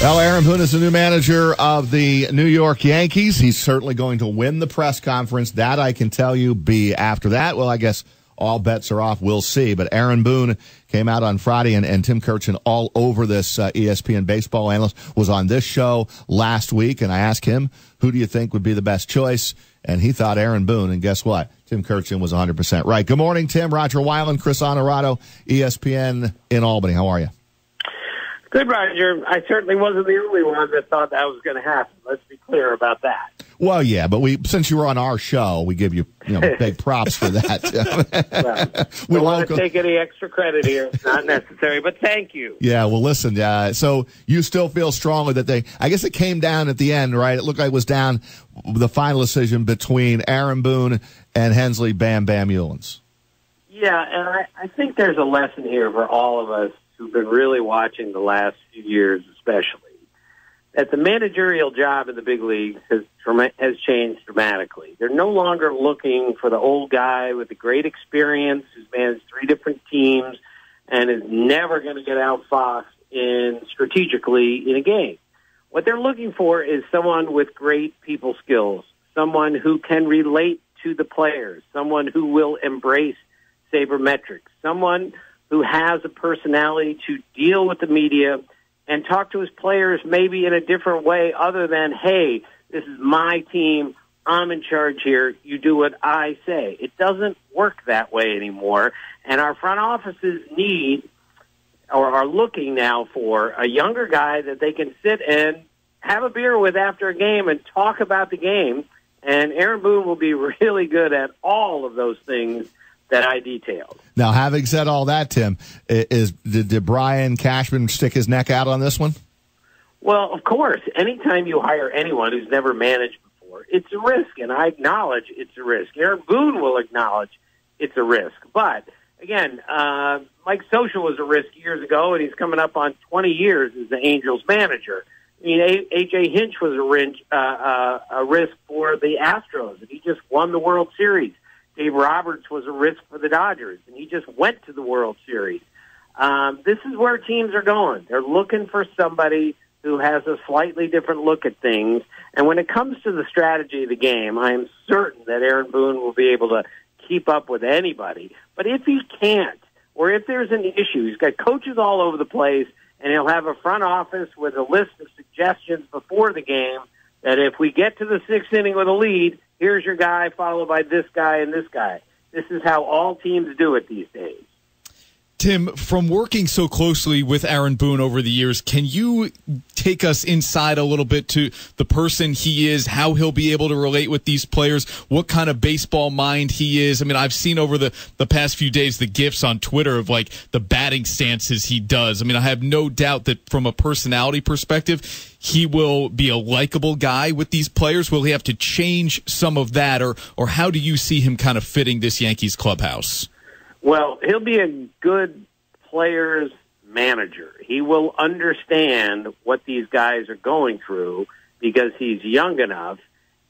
Well, Aaron Boone is the new manager of the New York Yankees. He's certainly going to win the press conference. That I can tell you. After that, well, I guess all bets are off. We'll see. But Aaron Boone came out on Friday, and Tim Kurkjian, all over this ESPN baseball analyst, was on this show last week, and I asked him, who do you think would be the best choice? And he thought Aaron Boone, and guess what? Tim Kurkjian was 100% right. Good morning, Tim. Roger Weiland, Chris Honorado, ESPN in Albany. How are you? Good, Roger. I certainly wasn't the only one that thought that was going to happen. Let's be clear about that. Well, yeah, but since you were on our show, we give you, big props for that. We don't want to take any extra credit here. It's not necessary, but thank you. Yeah, well, listen, so you still feel strongly that I guess it came down at the end, right? It looked like it was down the final decision between Aaron Boone and Hensley Bam Bam Eulens. Yeah, and I think there's a lesson here for all of us who've been really watching the last few years especially, that the managerial job in the big leagues has changed dramatically. They're no longer looking for the old guy with the great experience who's managed 3 different teams and is never going to get outfoxed strategically in a game. What they're looking for is someone with great people skills, someone who can relate to the players, someone who will embrace sabermetrics, someone who has a personality to deal with the media and talk to his players maybe in a different way other than, hey, this is my team, I'm in charge here, you do what I say. It doesn't work that way anymore, and our front offices need or are looking now for a younger guy that they can sit and have a beer with after a game and talk about the game, and Aaron Boone will be really good at all of those things that I detailed. Now, having said all that, Tim, did Brian Cashman stick his neck out on this one? Well, of course. Anytime you hire anyone who's never managed before, it's a risk, and I acknowledge it's a risk. Aaron Boone will acknowledge it's a risk. But, again, Mike Scioscia was a risk years ago, and he's coming up on 20 years as the Angels manager. I mean, A.J. Hinch was a risk for the Astros, and he just won the World Series. Dave Roberts was a risk for the Dodgers, and he just went to the World Series. This is where teams are going. They're looking for somebody who has a slightly different look at things. And when it comes to the strategy of the game, I am certain that Aaron Boone will be able to keep up with anybody. But if he can't, or if there's an issue, he's got coaches all over the place, and he'll have a front office with a list of suggestions before the game that if we get to the 6th inning with a lead, here's your guy, followed by this guy and this guy. This is how all teams do it these days. Tim, from working so closely with Aaron Boone over the years, can you take us inside a little bit to the person he is, how he'll be able to relate with these players, what kind of baseball mind he is? I mean, I've seen over the past few days the GIFs on Twitter of, like, the batting stances he does. I mean, I have no doubt that from a personality perspective, he will be a likable guy with these players. Will he have to change some of that, or how do you see him kind of fitting this Yankees clubhouse? Well, he'll be a good players manager. He will understand what these guys are going through because he's young enough,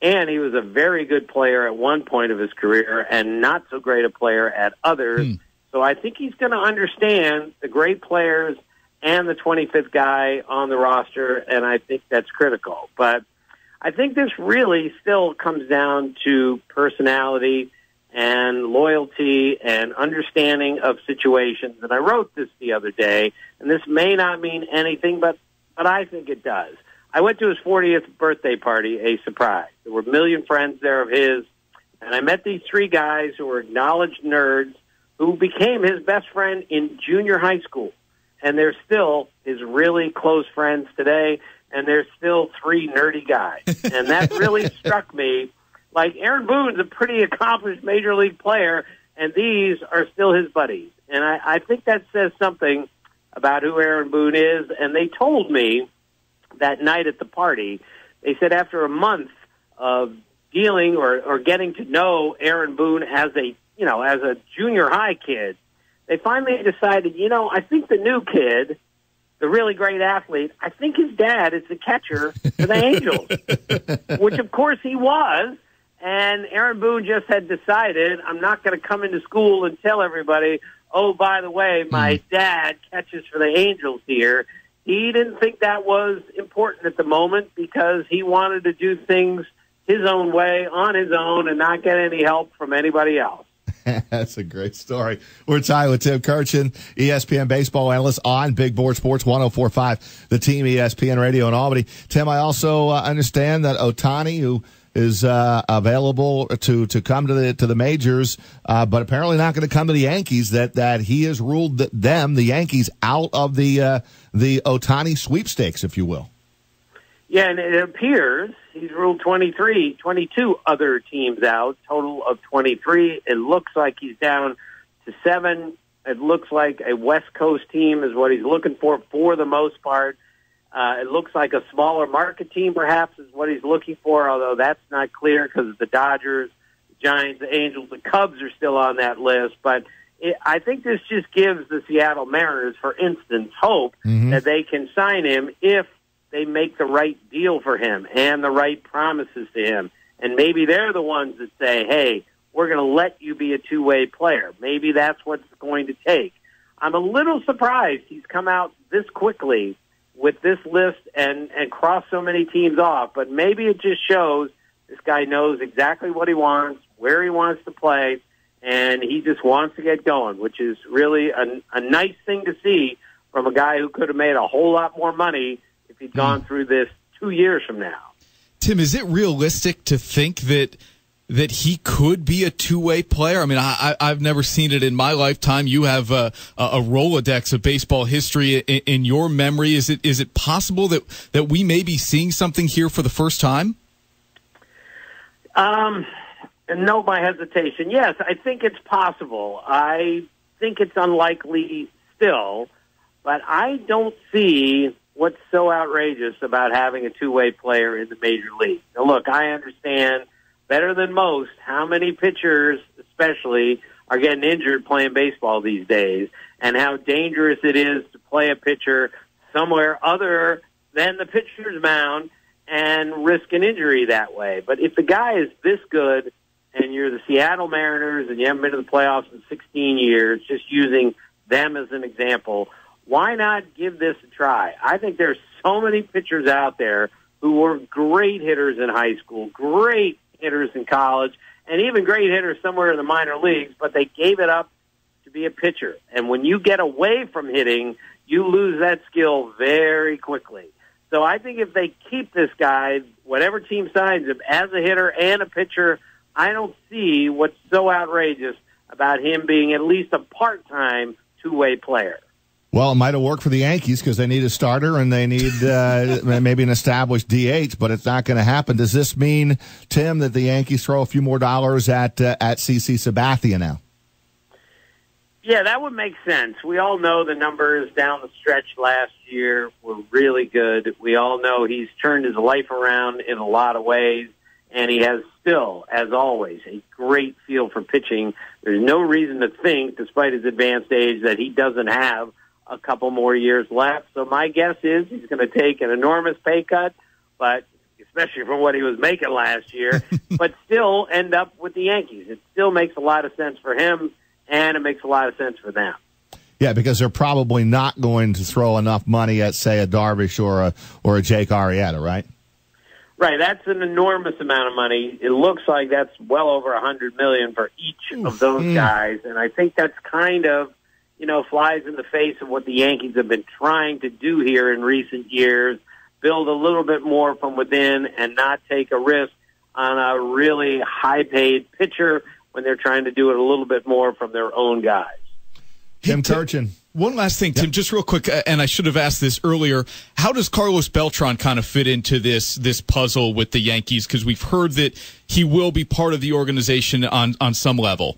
and he was a very good player at one point of his career and not so great a player at others. So I think he's going to understand the great players and the 25th guy on the roster, and I think that's critical. But I think this really still comes down to personality and loyalty and understanding of situations. And I wrote this the other day, and this may not mean anything, but I think it does. I went to his 40th birthday party, a surprise. There were a million friends there of his, and I met these 3 guys who were acknowledged nerds who became his best friend in junior high school. And they're still his really close friends today, and they're still 3 nerdy guys. And that really struck me. Like, Aaron Boone's a pretty accomplished major league player, and these are still his buddies. And I think that says something about who Aaron Boone is. And they told me that night at the party, they said after a month of dealing or getting to know Aaron Boone as a junior high kid, they finally decided, I think the new kid, the really great athlete, I think his dad is the catcher for the Angels, which of course he was. And Aaron Boone just had decided, I'm not going to come into school and tell everybody, oh, by the way, my dad catches for the Angels here. he didn't think that was important at the moment because he wanted to do things his own way, on his own, and not get any help from anybody else. That's a great story. We're talking with Tim Kurkjian, ESPN baseball analyst on Big Board Sports 104.5, the Team ESPN Radio in Albany. Tim, I also understand that Ohtani, who is available to come to the majors, but apparently not going to come to the Yankees, that he has ruled the Yankees, out of the Ohtani sweepstakes, if you will. Yeah, and it appears he's ruled 22 other teams out, total of 23. It looks like he's down to 7. It looks like a West Coast team is what he's looking for the most part. It looks like a smaller market team, perhaps, is what he's looking for, although that's not clear because the Dodgers, the Giants, the Angels, the Cubs are still on that list. But I think this just gives the Seattle Mariners, for instance, hope that they can sign him if they make the right deal for him and the right promises to him. And maybe they're the ones that say, hey, we're going to let you be a two-way player. Maybe that's what it's going to take. I'm a little surprised he's come out this quickly with this list and crossed so many teams off. But maybe it just shows this guy knows exactly what he wants, where he wants to play, and he just wants to get going, which is really a nice thing to see from a guy who could have made a whole lot more money if he'd gone through this 2 years from now. Tim, is it realistic to think that he could be a two-way player? I mean, I've never seen it in my lifetime. You have a Rolodex of baseball history in your memory. Is it possible that we may be seeing something here for the first time? Note my hesitation. Yes, I think it's possible. I think it's unlikely still, but I don't see what's so outrageous about having a two-way player in the major league. Now, look, I understand better than most how many pitchers, especially, are getting injured playing baseball these days, and how dangerous it is to play a pitcher somewhere other than the pitcher's mound and risk an injury that way. But if the guy is this good and you're the Seattle Mariners and you haven't been to the playoffs in 16 years, just using them as an example, why not give this a try? I think there's so many pitchers out there who were great hitters in high school, great hitters in college, and even great hitters somewhere in the minor leagues, but they gave it up to be a pitcher. And when you get away from hitting, you lose that skill very quickly. So I think if they keep this guy, whatever team signs him, as a hitter and a pitcher, I don't see what's so outrageous about him being at least a part-time two-way player. Well, it might have worked for the Yankees because they need a starter and they need maybe an established DH, but it's not going to happen. Does this mean, Tim, that the Yankees throw a few more dollars at CC Sabathia now? Yeah, that would make sense. We all know the numbers down the stretch last year were really good. We all know he's turned his life around in a lot of ways, and he has still, as always, a great feel for pitching. There's no reason to think, despite his advanced age, that he doesn't have a couple more years left. So my guess is he's going to take an enormous pay cut, but especially from what he was making last year, but still end up with the Yankees. It still makes a lot of sense for him, and it makes a lot of sense for them. Yeah, because they're probably not going to throw enough money at, say, a Darvish or a Jake Arrieta, right? Right, that's an enormous amount of money. It looks like that's well over $100 million for each of those guys, and I think that's kind of, flies in the face of what the Yankees have been trying to do here in recent years, build a little bit more from within and not take a risk on a really high-paid pitcher when they're trying to do it a little bit more from their own guys. Tim Kurkjian. One last thing, Tim, just real quick, and I should have asked this earlier. How does Carlos Beltran kind of fit into this puzzle with the Yankees? Because we've heard that he will be part of the organization on some level.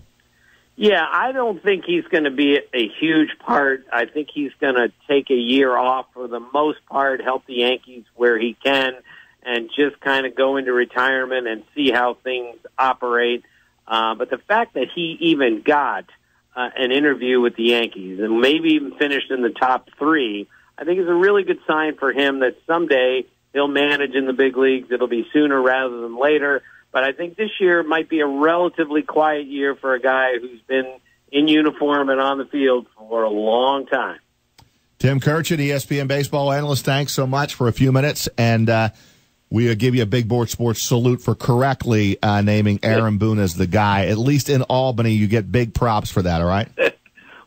Yeah, I don't think he's going to be a huge part. I think he's going to take a year off for the most part, help the Yankees where he can, and just kind of go into retirement and see how things operate. But the fact that he even got an interview with the Yankees and maybe even finished in the top 3, I think is a really good sign for him that someday he'll manage in the big leagues. It'll be sooner rather than later. But I think this year might be a relatively quiet year for a guy who's been in uniform and on the field for a long time. Tim Kurkjian, ESPN baseball analyst, thanks so much for a few minutes. And we give you a big board sports salute for correctly naming Aaron Boone as the guy. At least in Albany, you get big props for that, all right?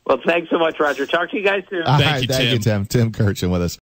Well, thanks so much, Roger. Talk to you guys soon. Thank you, Tim. Tim Kurkjian with us.